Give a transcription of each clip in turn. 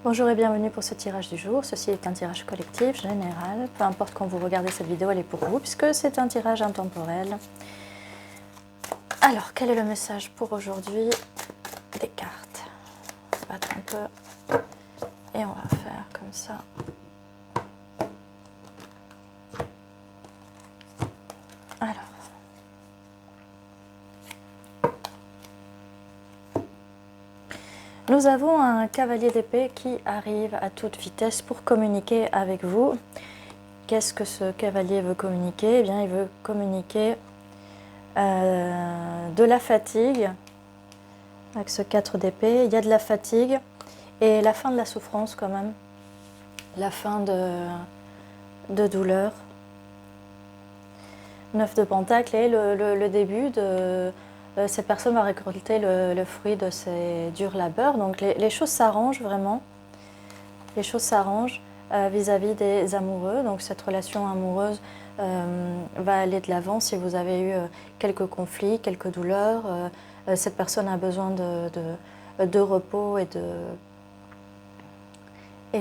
Bonjour et bienvenue pour ce tirage du jour. Ceci est un tirage collectif, général. Peu importe quand vous regardez cette vidéo, elle est pour vous puisque c'est un tirage intemporel. Alors, quel est le message pour aujourd'hui des cartes? On va battre un peu et on va faire comme ça. Alors. Nous avons un cavalier d'épée qui arrive à toute vitesse pour communiquer avec vous. Qu'est-ce que ce cavalier veut communiquer? Eh bien, il veut communiquer de la fatigue. Avec ce 4 d'épée, il y a de la fatigue et la fin de la souffrance quand même. La fin de douleur. 9 de pentacle et le début de... cette personne va récolter le fruit de ses durs labeurs. Donc les choses s'arrangent vraiment. Les choses s'arrangent vis-à-vis des amoureux. Donc cette relation amoureuse va aller de l'avant si vous avez eu quelques conflits, quelques douleurs. Cette personne a besoin de repos et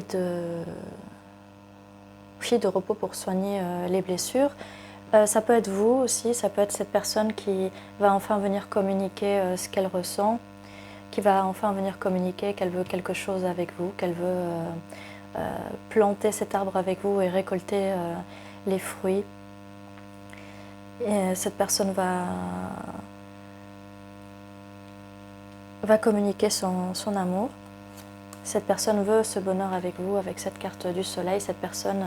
de repos pour soigner les blessures. Ça peut être vous aussi, ça peut être cette personne qui va enfin venir communiquer ce qu'elle ressent, qui va enfin venir communiquer qu'elle veut quelque chose avec vous, qu'elle veut planter cet arbre avec vous et récolter les fruits. Et cette personne va communiquer son amour. Cette personne veut ce bonheur avec vous, avec cette carte du soleil. Cette personne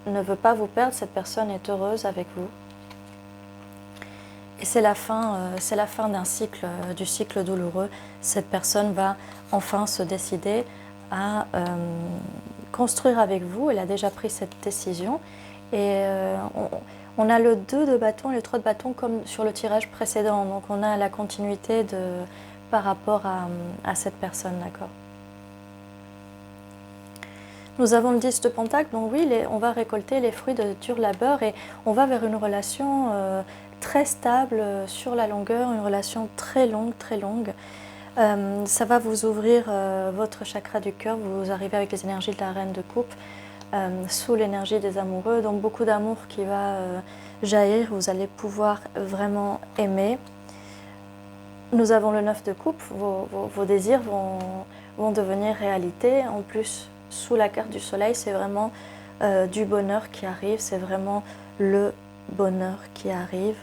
ne veut pas vous perdre, cette personne est heureuse avec vous. Et c'est la fin d'un cycle, du cycle douloureux. Cette personne va enfin se décider à construire avec vous. Elle a déjà pris cette décision. Et on a le 2 de bâton et le 3 de bâton comme sur le tirage précédent. Donc on a la continuité par rapport à cette personne, d'accord ? Nous avons le 10 de pentacle, donc oui, on va récolter les fruits de dur labeur et on va vers une relation très stable sur la longueur, une relation très longue, très longue. Ça va vous ouvrir votre chakra du cœur, vous arrivez avec les énergies de la reine de coupe, sous l'énergie des amoureux, donc beaucoup d'amour qui va jaillir, vous allez pouvoir vraiment aimer. Nous avons le 9 de coupe, vos désirs vont devenir réalité, en plus sous la carte du soleil, c'est vraiment du bonheur qui arrive, c'est vraiment le bonheur qui arrive.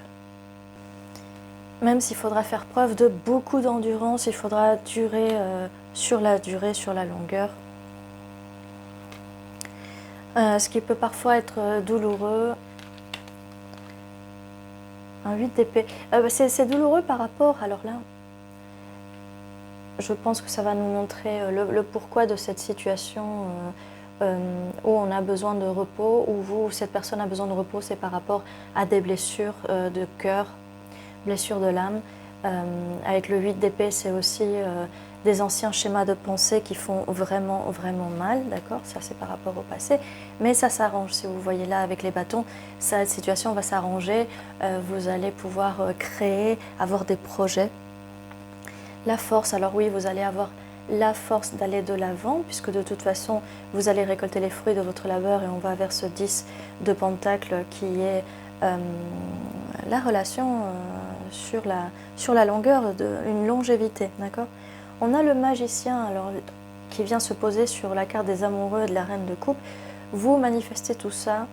Même s'il faudra faire preuve de beaucoup d'endurance, il faudra durer sur la durée, sur la longueur. Ce qui peut parfois être douloureux. Un 8 d'épée. C'est douloureux par rapport, alors là, je pense que ça va nous montrer le pourquoi de cette situation où on a besoin de repos, où cette personne a besoin de repos, c'est par rapport à des blessures de cœur, blessures de l'âme. Avec le 8 d'épée, c'est aussi des anciens schémas de pensée qui font vraiment, vraiment mal, d'accord? Ça, c'est par rapport au passé. Mais ça s'arrange, si vous voyez là avec les bâtons, cette situation va s'arranger. Vous allez pouvoir créer, avoir des projets. La force, alors oui, vous allez avoir la force d'aller de l'avant, puisque de toute façon, vous allez récolter les fruits de votre labeur et on va vers ce 10 de pentacle qui est la relation sur la longueur, une longévité, d'accord? On a le magicien alors, qui vient se poser sur la carte des amoureux de la reine de coupe. Vous manifestez tout ça,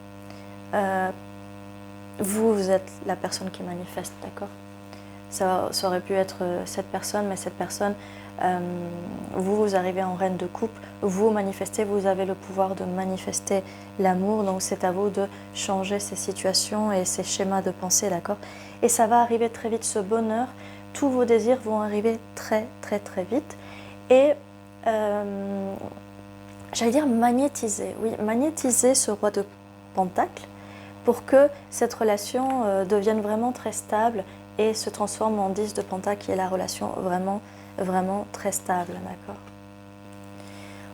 vous êtes la personne qui manifeste, d'accord? Ça aurait pu être cette personne, mais cette personne, vous arrivez en reine de coupe, vous manifestez, vous avez le pouvoir de manifester l'amour, donc c'est à vous de changer ces situations et ces schémas de pensée, d'accord? Et ça va arriver très vite, ce bonheur, tous vos désirs vont arriver très, très, très vite. Et j'allais dire magnétiser, oui, magnétiser ce roi de pentacle pour que cette relation devienne vraiment très stable et se transforme en 10 de pentacle qui est la relation vraiment, vraiment très stable, d'accord?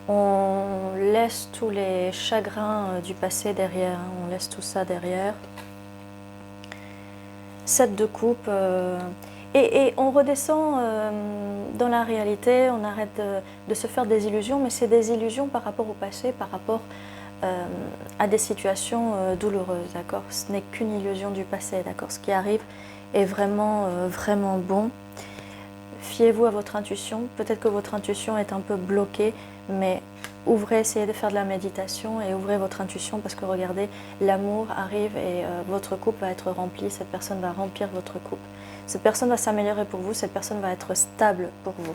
On laisse tous les chagrins du passé derrière, on laisse tout ça derrière. 7 de coupe, Et on redescend dans la réalité, on arrête de se faire des illusions, mais c'est des illusions par rapport au passé, par rapport à des situations douloureuses, d'accord? Ce n'est qu'une illusion du passé, d'accord? Ce qui arrive est vraiment, vraiment bon. Fiez-vous à votre intuition. Peut-être que votre intuition est un peu bloquée, mais ouvrez, essayez de faire de la méditation et ouvrez votre intuition parce que regardez, l'amour arrive et votre couple va être rempli, cette personne va remplir votre couple. Cette personne va s'améliorer pour vous, cette personne va être stable pour vous.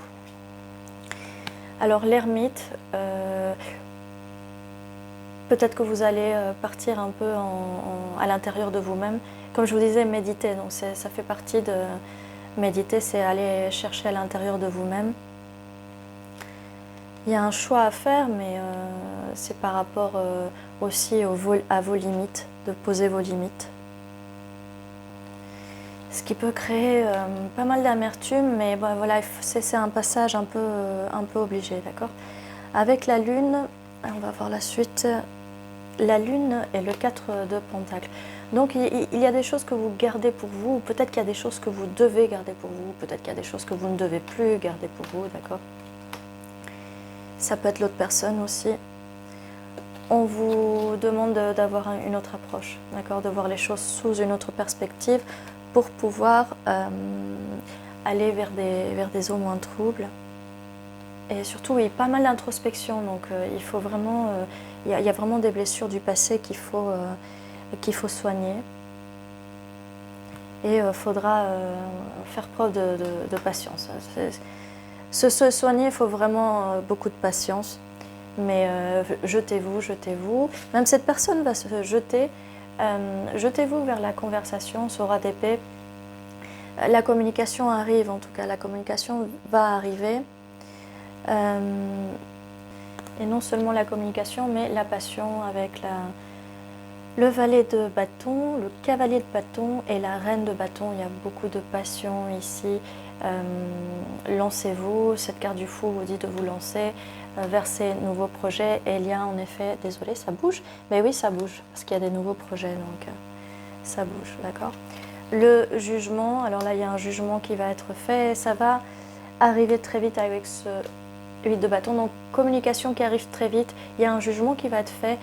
Alors l'ermite, peut-être que vous allez partir un peu à l'intérieur de vous-même. Comme je vous disais, méditer, donc ça fait partie de... Méditer, c'est aller chercher à l'intérieur de vous-même. Il y a un choix à faire, mais c'est par rapport aussi à vos limites, de poser vos limites. Ce qui peut créer pas mal d'amertume, mais bon, voilà, c'est un passage un peu obligé, d'accord? Avec la lune, on va voir la suite. La lune est le 4 de Pentacle. Donc il y a des choses que vous gardez pour vous, ou peut-être qu'il y a des choses que vous devez garder pour vous, peut-être qu'il y a des choses que vous ne devez plus garder pour vous, d'accord? Ça peut être l'autre personne aussi. On vous demande d'avoir une autre approche, d'accord? De voir les choses sous une autre perspective pour pouvoir aller vers des eaux moins troubles. Et surtout, il y a pas mal d'introspection, donc il faut vraiment, il y a vraiment des blessures du passé qu'il faut soigner. Et il faudra faire preuve de patience. Se soigner, il faut vraiment beaucoup de patience. Mais jetez-vous, jetez-vous. Même cette personne va se jeter. Jetez-vous vers la conversation, Sora d'épée. La communication arrive, en tout cas, la communication va arriver. Et non seulement la communication, mais la passion avec le valet de bâton, le cavalier de bâton et la reine de bâton. Il y a beaucoup de passion ici. Lancez-vous, cette carte du fou vous dit de vous lancer vers ces nouveaux projets. Et il y a en effet, désolé, ça bouge, mais oui, ça bouge, parce qu'il y a des nouveaux projets, donc ça bouge, d'accord? Le jugement, alors là, il y a un jugement qui va être fait, ça va arriver très vite avec ce 8 de bâton, donc communication qui arrive très vite, il y a un jugement qui va être fait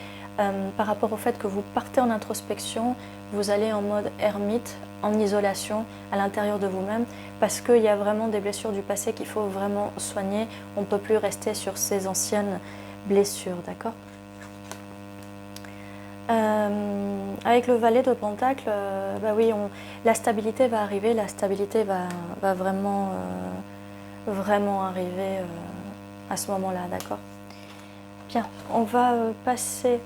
par rapport au fait que vous partez en introspection, vous allez en mode ermite, en isolation à l'intérieur de vous-même, parce qu'il y a vraiment des blessures du passé qu'il faut vraiment soigner. On ne peut plus rester sur ces anciennes blessures, d'accord? Avec le valet de Pentacle, bah oui, la stabilité va arriver, la stabilité va vraiment, vraiment arriver à ce moment-là, d'accord? Bien, on va passer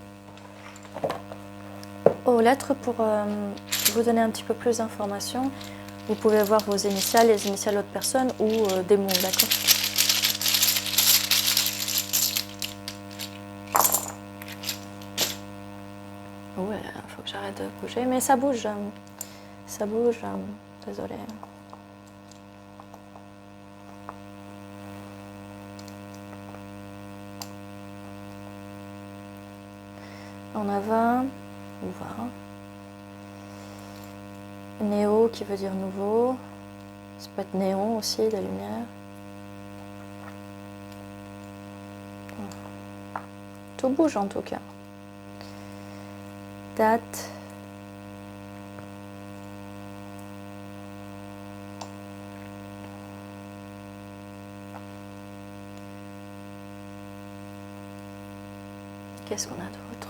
aux lettres pour vous donner un petit peu plus d'informations. Vous pouvez voir vos initiales, les initiales d'autres personnes ou des mots, d'accord? Ouais, il faut que j'arrête de bouger, mais ça bouge. Ça bouge, désolée. On a 20, ou 20. Néo qui veut dire nouveau. Ça peut être néon aussi, la lumière. Tout bouge en tout cas. Date. Qu'est-ce qu'on a d'autre?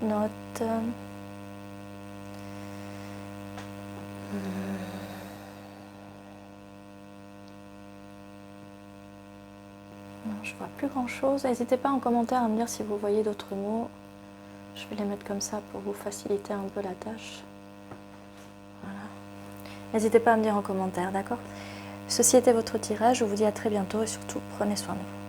Note. Je vois plus grand chose. N'hésitez pas en commentaire à me dire si vous voyez d'autres mots. Je vais les mettre comme ça pour vous faciliter un peu la tâche. Voilà. N'hésitez pas à me dire en commentaire, d'accord? Ceci était votre tirage. Je vous dis à très bientôt et surtout prenez soin de vous.